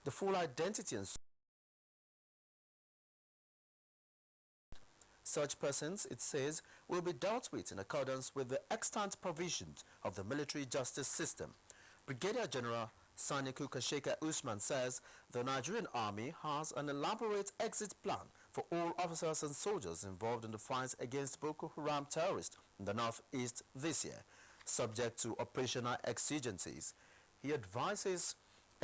The full identity and such persons, it says, will be dealt with in accordance with the extant provisions of the military justice system. Brigadier General Saniku Kasheka Usman says the Nigerian Army has an elaborate exit plan for all officers and soldiers involved in the fight against Boko Haram terrorists in the northeast this year, subject to operational exigencies. He advises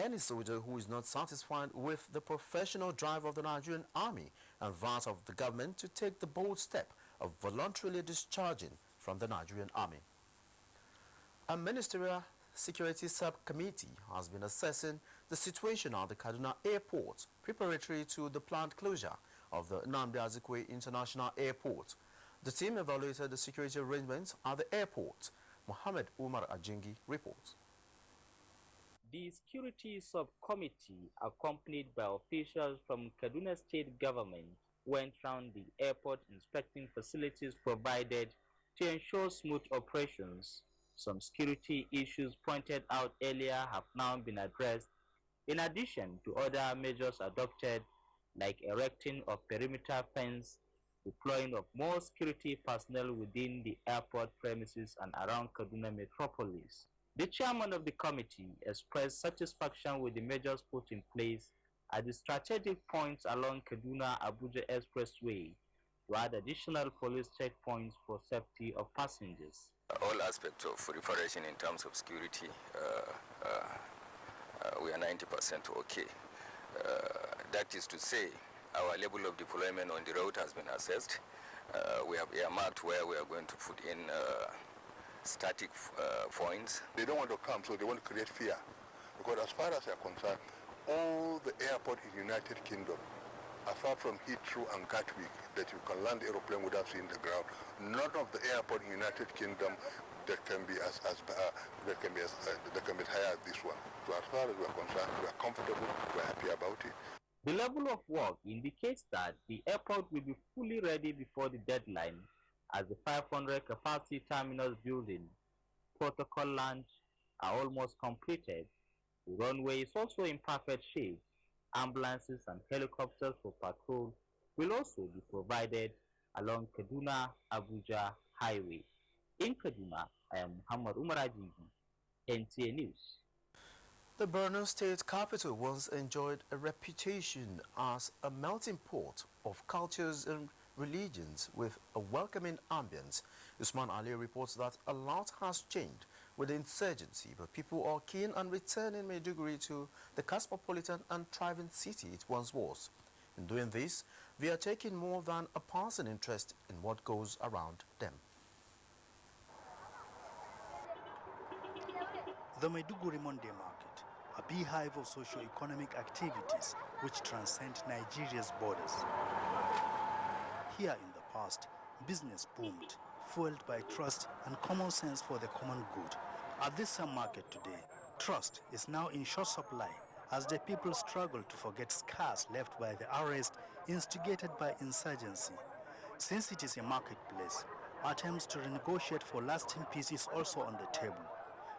any soldier who is not satisfied with the professional drive of the Nigerian Army and that of the government to take the bold step of voluntarily discharging from the Nigerian Army. A ministerial security subcommittee has been assessing the situation at the Kaduna Airport preparatory to the planned closure of the Nnamdi Azikiwe International Airport. The team evaluated the security arrangements at the airport. Mohammed Umar Ajingi reports. The security subcommittee, accompanied by officials from Kaduna State government, went round the airport inspecting facilities provided to ensure smooth operations. Some security issues pointed out earlier have now been addressed, in addition to other measures adopted, like erecting of perimeter fence, deploying of more security personnel within the airport premises and around Kaduna metropolis. The chairman of the committee expressed satisfaction with the measures put in place at the strategic points along Kaduna-Abuja Expressway to add additional police checkpoints for safety of passengers. All aspects of preparation in terms of security, we are 90% okay. That is to say, our level of deployment on the road has been assessed. We have earmarked where we are going to put in static points. They don't want to come, so they want to create fear. Because as far as they are concerned, all the airport in the United Kingdom, apart from Heathrow and Gatwick, that you can land the aeroplane without seeing the ground, none of the airport in the United Kingdom that can be as high as this one. So as far as we are concerned, we are comfortable, we are happy about it. The level of work indicates that the airport will be fully ready before the deadline, as the 500 capacity terminals building, protocol launch are almost completed. The runway is also in perfect shape. Ambulances and helicopters for patrol will also be provided along Kaduna-Abuja Highway. In Kaduna, I am Muhammad Umar Ajingi, NTA News. The Borno State capital once enjoyed a reputation as a melting pot of cultures and religions with a welcoming ambience. Usman Ali reports that a lot has changed with the insurgency, but people are keen on returning Maiduguri to the cosmopolitan and thriving city it once was. In doing this, they are taking more than a passing interest in what goes around them. The Maiduguri Monday Market, a beehive of socio-economic activities which transcend Nigeria's borders. Here in the past, business boomed, fueled by trust and common sense for the common good. At this same market today, trust is now in short supply as the people struggle to forget scars left by the arrest instigated by insurgency. Since it is a marketplace, attempts to renegotiate for lasting peace is also on the table.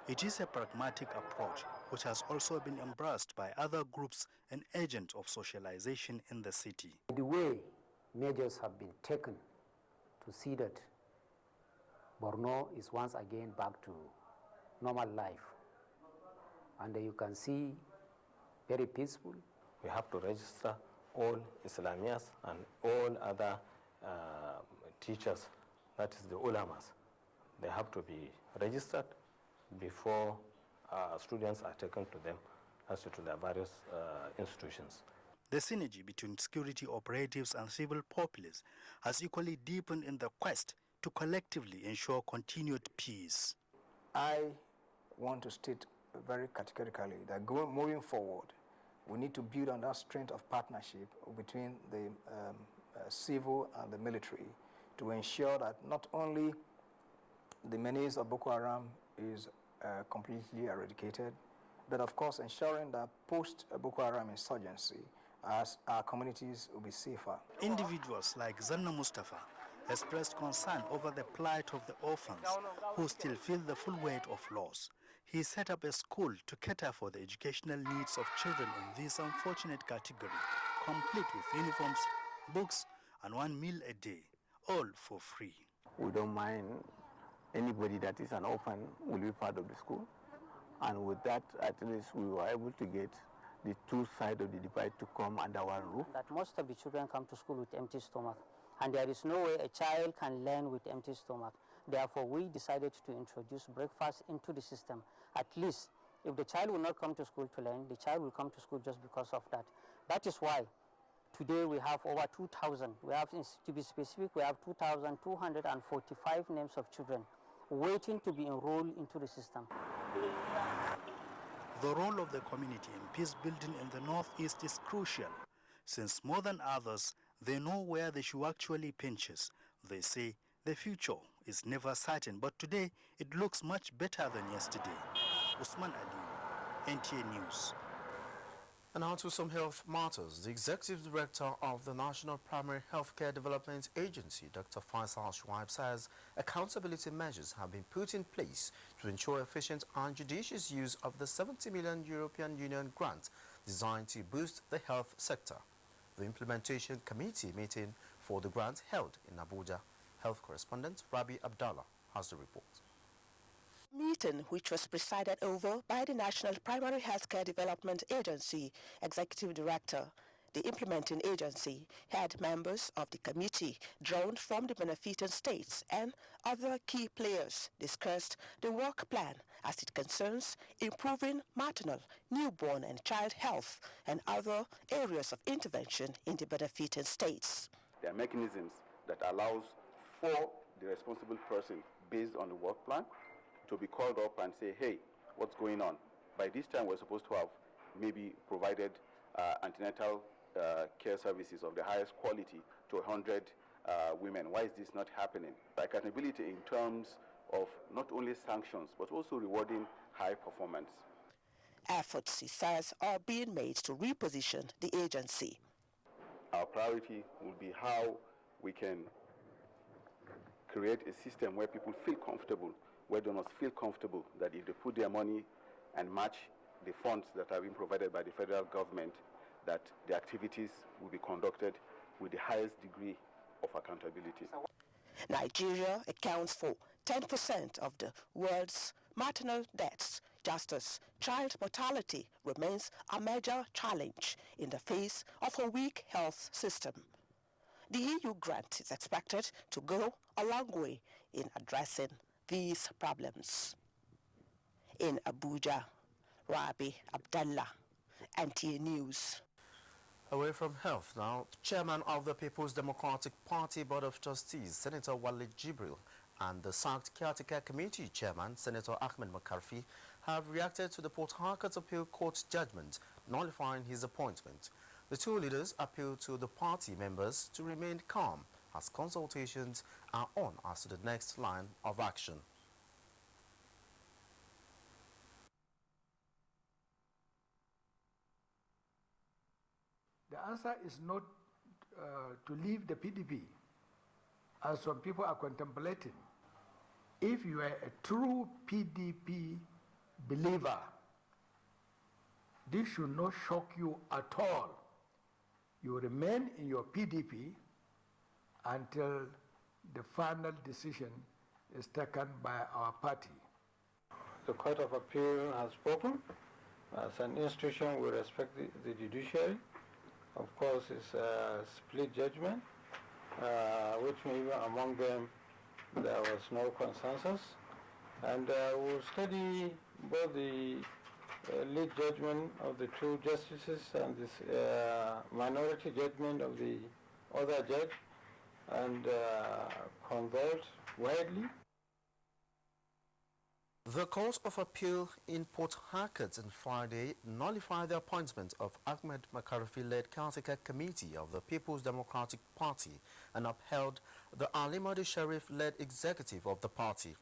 It is a pragmatic approach which has also been embraced by other groups and agents of socialization in the city. The way measures have been taken to see that Borno is once again back to normal life, and you can see very peaceful. We have to register all Islamias and all other teachers, that is the ulamas. They have to be registered before students are taken to them as to their various institutions. The synergy between security operatives and civil populace has equally deepened in the quest to collectively ensure continued peace. I want to state very categorically that moving forward, we need to build on that strength of partnership between the civil and the military to ensure that not only the menace of Boko Haram is completely eradicated, but of course ensuring that post-Boko Haram insurgency, as our communities will be safer. Individuals like Zanna Mustafa expressed concern over the plight of the orphans who still feel the full weight of loss. he set up a school to cater for the educational needs of children in this unfortunate category, complete with uniforms, books, and 1 meal a day, all for free. We don't mind anybody that is an orphan will be part of the school. And with that, at least we were able to get the two sides of the divide to come under one roof. That most of the children come to school with empty stomach, and there is no way a child can learn with empty stomach. Therefore, we decided to introduce breakfast into the system. At least, if the child will not come to school to learn, the child will come to school just because of that. That is why today we have over 2,000. We have, to be specific, we have 2,245 names of children waiting to be enrolled into the system. The role of the community in peace building in the Northeast is crucial, since more than others, they know where the shoe actually pinches. They say the future is never certain, but today it looks much better than yesterday. Usman Ali, NTA News. And now to some health matters. The Executive Director of the National Primary Healthcare Development Agency, Dr. Faisal Shuaib, says accountability measures have been put in place to ensure efficient and judicious use of the 70 million European Union grant designed to boost the health sector. The Implementation Committee meeting for the grant held in Abuja. Health correspondent Rabi Abdallah has the report. Meeting, which was presided over by the National Primary Healthcare Development Agency Executive Director. The implementing agency had members of the committee drawn from the benefiting states and other key players discussed the work plan as it concerns improving maternal, newborn and child health and other areas of intervention in the benefiting states. There are mechanisms that allows for the responsible person based on the work plan to be called up and say, hey, what's going on? By this time, we're supposed to have maybe provided antenatal care services of the highest quality to 100 women. Why is this not happening? Accountability in terms of not only sanctions, but also rewarding high performance. Efforts, he says, are being made to reposition the agency. Our priority will be how we can create a system where people feel comfortable, where donors feel comfortable that if they put their money and match the funds that are being provided by the federal government, that the activities will be conducted with the highest degree of accountability. Nigeria accounts for 10% of the world's maternal deaths, just as child mortality remains a major challenge in the face of a weak health system. The EU grant is expected to go a long way in addressing these problems. In Abuja, Rabi Abdallah, NTA News. Away from health now, Chairman of the People's Democratic Party Board of Trustees, Senator Walid Jibril, and the sacked Caretaker Committee Chairman, Senator Ahmed Makarfi, have reacted to the Port Harcourt Appeal Court judgment nullifying his appointment. The two leaders appealed to the party members to remain calm as consultations are on as to the next line of action. The answer is not to leave the PDP, as some people are contemplating. If you are a true PDP believer, this should not shock you at all. You remain in your PDP until the final decision is taken by our party. The Court of Appeal has spoken. As an institution, we respect the judiciary. Of course, it's a split judgment, which maybe among them there was no consensus. And we'll study both the lead judgment of the two justices and this minority judgment of the other judge and convert widely. The Court of Appeal in Port Harcourt on Friday nullified the appointment of Ahmed Makarfi-led Caretaker Committee of the People's Democratic Party and upheld the Ali Madi Sharif-led executive of the party.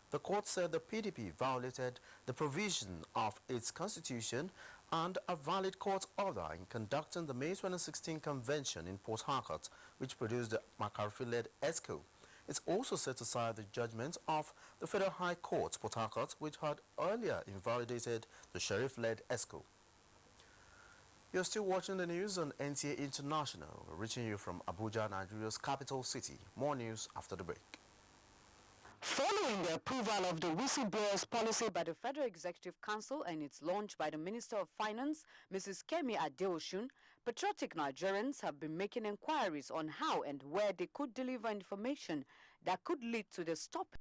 The court said the PDP violated the provision of its constitution and a valid court order in conducting the May 2016 convention in Port Harcourt, which produced the Makarfi-led ESCO. It's also set aside the judgment of the Federal High Court, Port Harcourt, which had earlier invalidated the sheriff-led ESCO. You're still watching the news on NTA International. We're reaching you from Abuja, Nigeria's capital city. More news after the break. Following the approval of the whistleblowers policy by the Federal Executive Council and its launch by the Minister of Finance, Mrs. Kemi Adeosun, patriotic Nigerians have been making inquiries on how and where they could deliver information that could lead to the stopping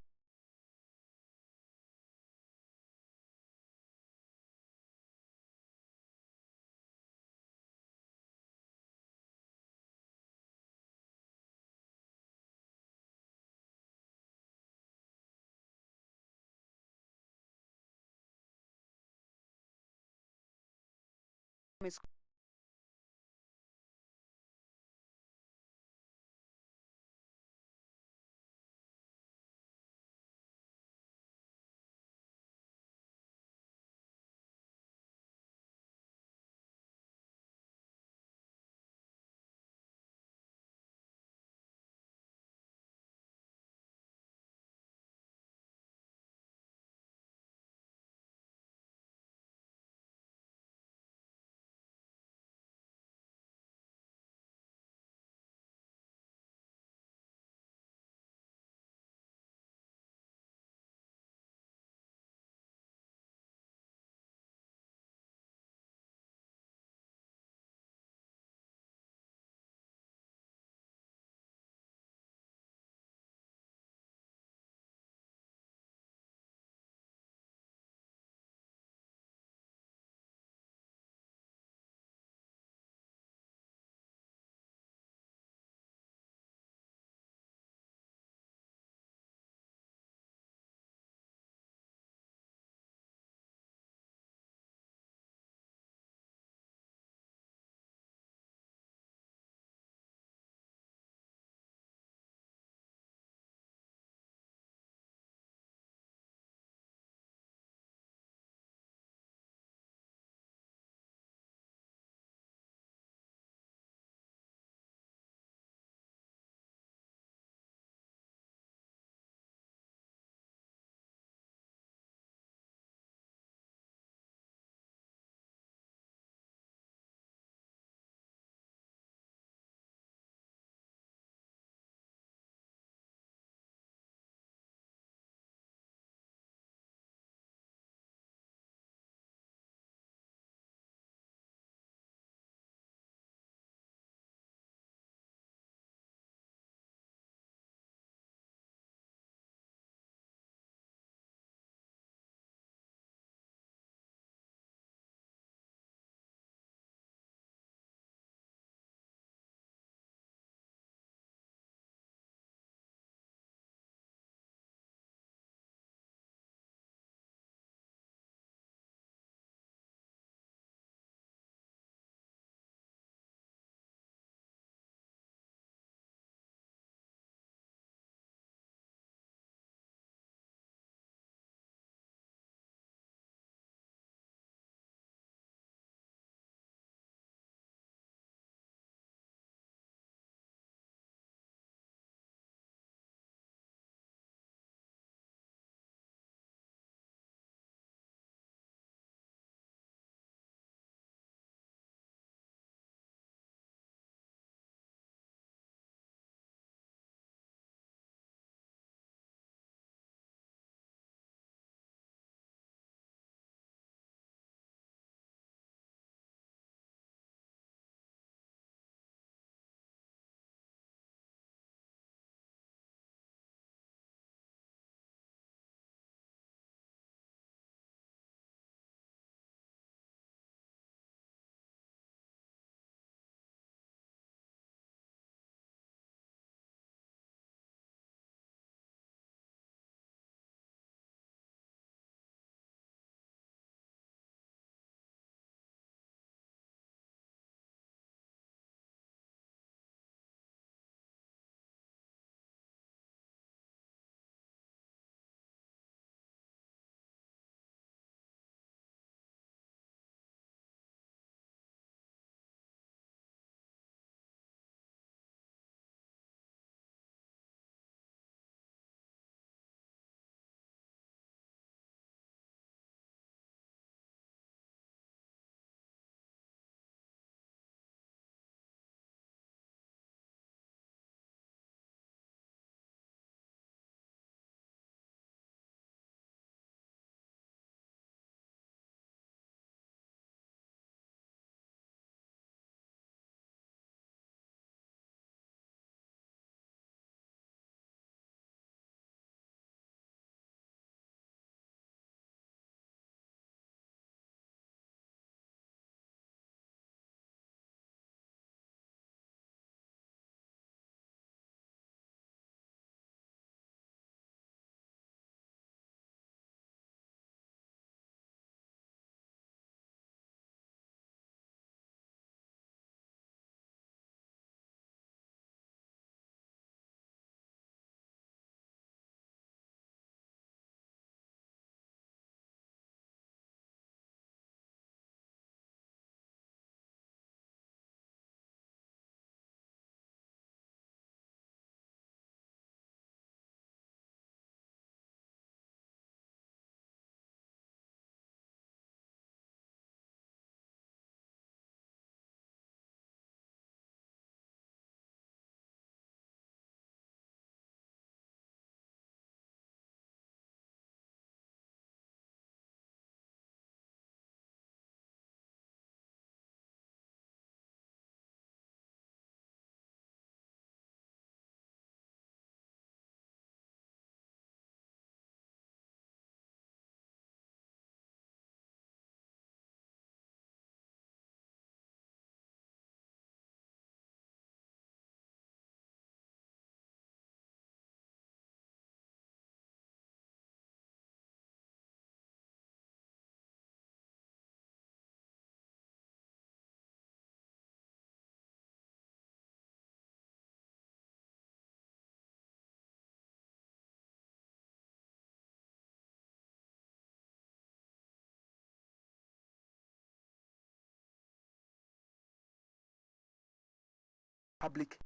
public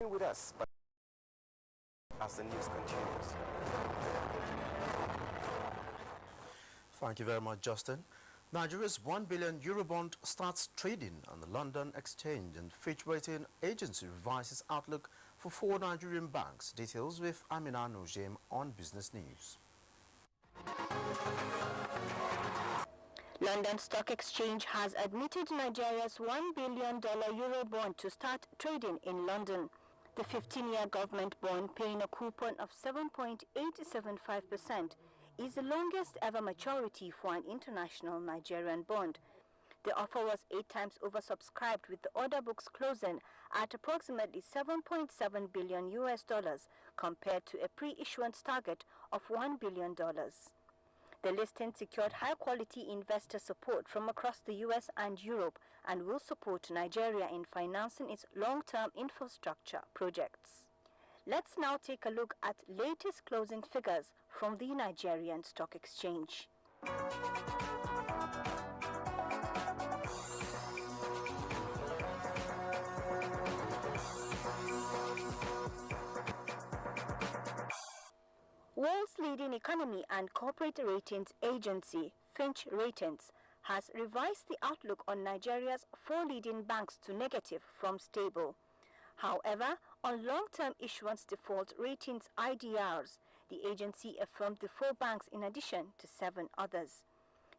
with us as the news continues. Thank you very much, Justin. Nigeria's €1 billion Eurobond starts trading on the London Exchange, and Fitch Rating Agency revises outlook for 4 Nigerian banks. Details with Amina Nojem on Business News. London Stock Exchange has admitted Nigeria's $1 billion Eurobond to start trading in London. The 15-year government bond, paying a coupon of 7.875%, is the longest ever maturity for an international Nigerian bond. The offer was 8 times oversubscribed, with the order books closing at approximately $7.7 billion compared to a pre-issuance target of $1 billion. The listing secured high-quality investor support from across the US and Europe and will support Nigeria in financing its long-term infrastructure projects. Let's now take a look at latest closing figures from the Nigerian Stock Exchange. World's leading economy and corporate ratings agency, Fitch Ratings, has revised the outlook on Nigeria's 4 leading banks to negative from stable. However, on long-term issuance default ratings IDRs, the agency affirmed the 4 banks in addition to 7 others.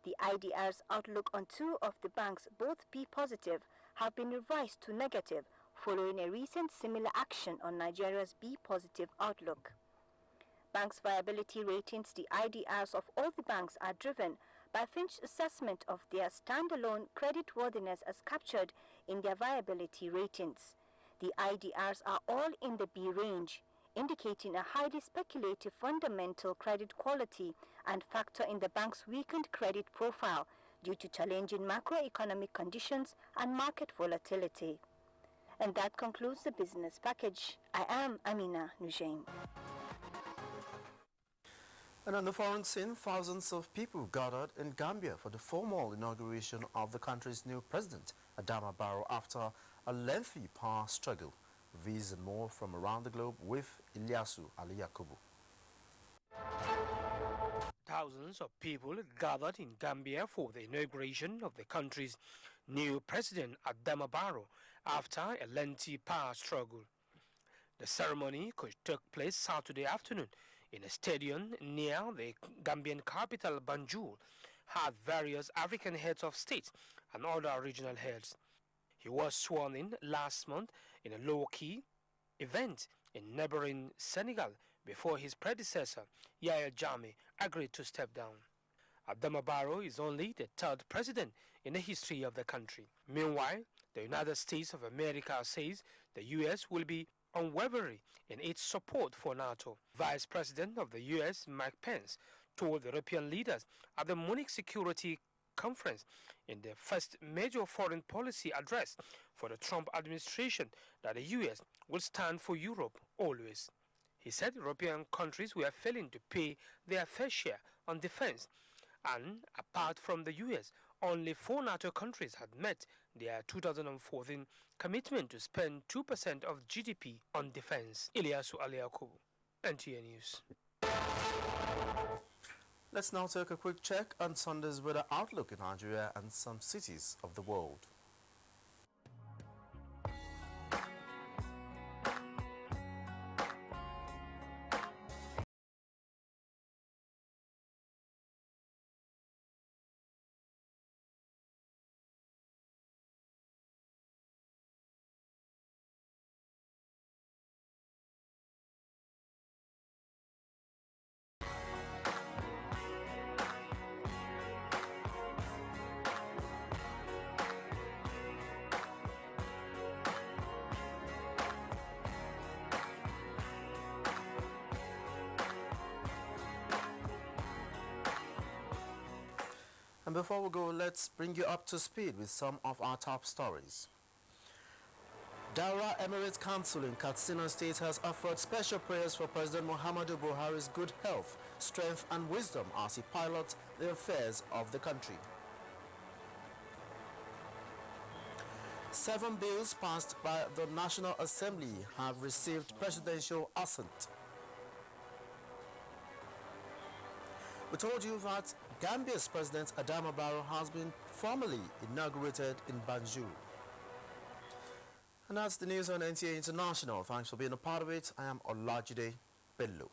The IDR's outlook on 2 of the banks, both B positive, have been revised to negative following a recent similar action on Nigeria's B positive outlook. Banks' viability ratings, the IDRs of all the banks, are driven by Fitch's assessment of their standalone creditworthiness as captured in their viability ratings. The IDRs are all in the B range, indicating a highly speculative fundamental credit quality and factor in the bank's weakened credit profile due to challenging macroeconomic conditions and market volatility. And that concludes the business package. I am Amina Nujaim. And on the foreign scene, thousands of people gathered in Gambia for the formal inauguration of the country's new president, Adama Barrow, after a lengthy power struggle. These and more from around the globe with Ilyasu Ali Yakubu. Thousands of people gathered in Gambia for the inauguration of the country's new president, Adama Barrow, after a lengthy power struggle. The ceremony took place Saturday afternoon in a stadium near the Gambian capital, Banjul, had various African heads of state and other regional heads. He was sworn in last month in a low-key event in neighboring Senegal before his predecessor, Yahya Jammeh, agreed to step down. Adama Barrow is only the 3rd president in the history of the country. Meanwhile, the United States of America says the U.S. will be unwavering in its support for NATO. Vice President of the U.S., Mike Pence, told European leaders at the Munich Security Conference in the first major foreign policy address for the Trump administration that the U.S. will stand for Europe always. He said European countries were failing to pay their fair share on defense, and apart from the U.S., only 4 NATO countries had met their 2014 commitment to spend 2% of GDP on defense. Ilyasu Ali Yakubu, NTA News. Let's now take a quick check on Sunday's weather outlook in Nigeria and some cities of the world. And before we go, let's bring you up to speed with some of our top stories. Daura Emirate Council in Katsina State has offered special prayers for President Muhammadu Buhari's good health, strength and wisdom as he pilots the affairs of the country. 7 bills passed by the National Assembly have received presidential assent. We told you that Gambia's President Adama Barrow has been formally inaugurated in Banjul. And that's the news on NTA International. Thanks for being a part of it. I am Olajide Bello.